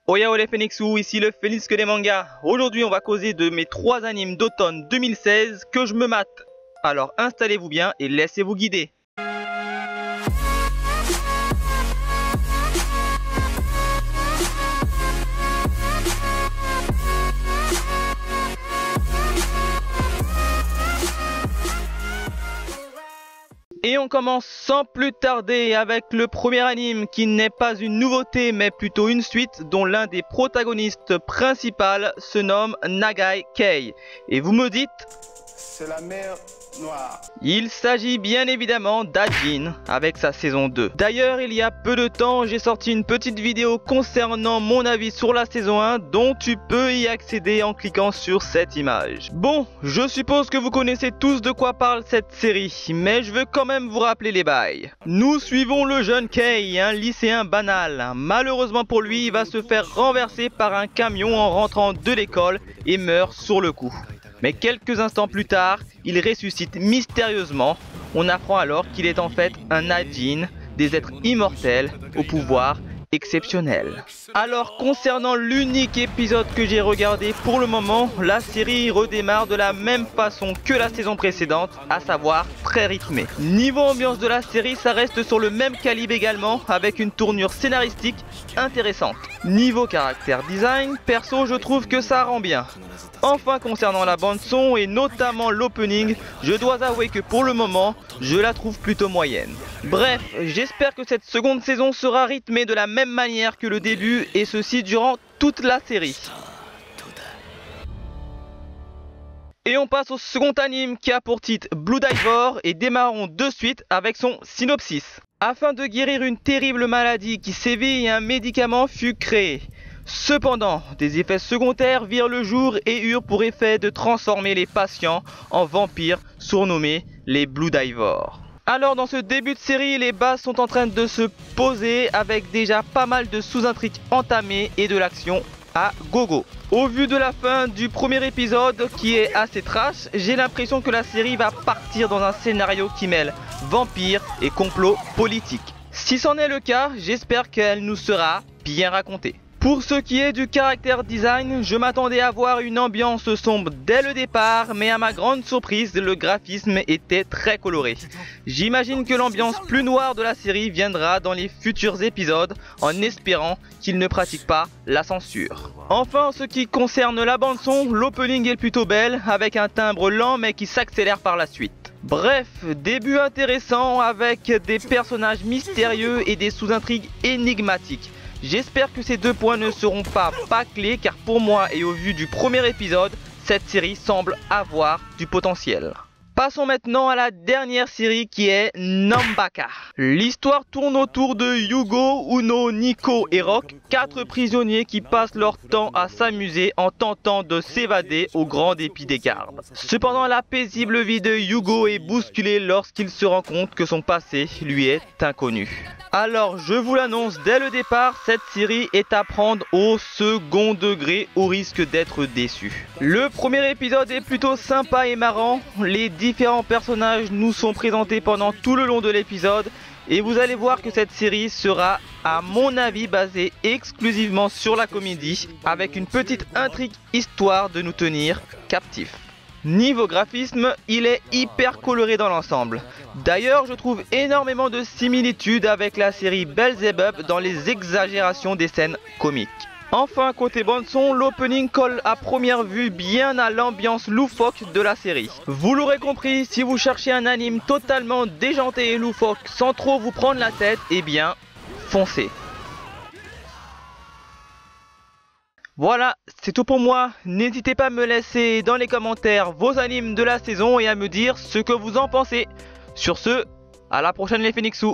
Oya les Phoenixu, ici le Phoenix que des mangas. Aujourd'hui on va causer de mes 3 animes d'automne 2016 que je me mate. Alors installez-vous bien et laissez-vous guider. Et on commence sans plus tarder avec le premier anime qui n'est pas une nouveauté mais plutôt une suite dont l'un des protagonistes principaux se nomme Nagai Kei. Et vous me dites, c'est la mer noire. Il s'agit bien évidemment d'Ajin avec sa saison 2. D'ailleurs il y a peu de temps j'ai sorti une petite vidéo concernant mon avis sur la saison 1 dont tu peux y accéder en cliquant sur cette image. Bon, je suppose que vous connaissez tous de quoi parle cette série, mais je veux quand même vous rappeler les bails. Nous suivons le jeune Kei, un lycéen banal. Malheureusement pour lui, il va se faire renverser par un camion en rentrant de l'école et meurt sur le coup. Mais quelques instants plus tard, il ressuscite mystérieusement. On apprend alors qu'il est en fait un Ajin, des êtres immortels au pouvoir exceptionnel. Alors concernant l'unique épisode que j'ai regardé pour le moment, la série redémarre de la même façon que la saison précédente, à savoir très rythmée. Niveau ambiance de la série, ça reste sur le même calibre également, avec une tournure scénaristique intéressante. Niveau caractère design, perso je trouve que ça rend bien. Enfin concernant la bande son et notamment l'opening, je dois avouer que pour le moment, je la trouve plutôt moyenne. Bref, j'espère que cette seconde saison sera rythmée de la même manière que le début et ceci durant toute la série. Et on passe au second anime qui a pour titre Blue Divor et démarrons de suite avec son synopsis. Afin de guérir une terrible maladie qui sévit, un médicament fut créé. Cependant, des effets secondaires virent le jour et eurent pour effet de transformer les patients en vampires surnommés les Blue Divor. Alors dans ce début de série, les bases sont en train de se poser avec déjà pas mal de sous-intrigues entamées et de l'action à gogo. Au vu de la fin du premier épisode qui est assez trash, j'ai l'impression que la série va partir dans un scénario qui mêle vampires et complot politique. Si c'en est le cas, j'espère qu'elle nous sera bien racontée. Pour ce qui est du caractère design, je m'attendais à voir une ambiance sombre dès le départ, mais à ma grande surprise, le graphisme était très coloré. J'imagine que l'ambiance plus noire de la série viendra dans les futurs épisodes, en espérant qu'ils ne pratiquent pas la censure. Enfin, en ce qui concerne la bande son, l'opening est plutôt belle, avec un timbre lent mais qui s'accélère par la suite. Bref, début intéressant avec des personnages mystérieux et des sous-intrigues énigmatiques. J'espère que ces deux points ne seront pas bâclés car pour moi et au vu du premier épisode, cette série semble avoir du potentiel. Passons maintenant à la dernière série qui est Nanbaka. L'histoire tourne autour de Yugo, Uno, Nico et Rock, 4 prisonniers qui passent leur temps à s'amuser en tentant de s'évader au grand dépit des gardes. Cependant, la paisible vie de Yugo est bousculée lorsqu'il se rend compte que son passé lui est inconnu. Alors, je vous l'annonce dès le départ, cette série est à prendre au second degré au risque d'être déçu. Le premier épisode est plutôt sympa et marrant, les différents personnages nous sont présentés pendant tout le long de l'épisode et vous allez voir que cette série sera à mon avis basée exclusivement sur la comédie avec une petite intrigue histoire de nous tenir captifs. Niveau graphisme, il est hyper coloré dans l'ensemble. D'ailleurs, je trouve énormément de similitudes avec la série Belzebub dans les exagérations des scènes comiques. Enfin, côté bande son, l'opening colle à première vue bien à l'ambiance loufoque de la série. Vous l'aurez compris, si vous cherchez un anime totalement déjanté et loufoque sans trop vous prendre la tête, eh bien, foncez. Voilà, c'est tout pour moi. N'hésitez pas à me laisser dans les commentaires vos animes de la saison et à me dire ce que vous en pensez. Sur ce, à la prochaine les Phoenixu.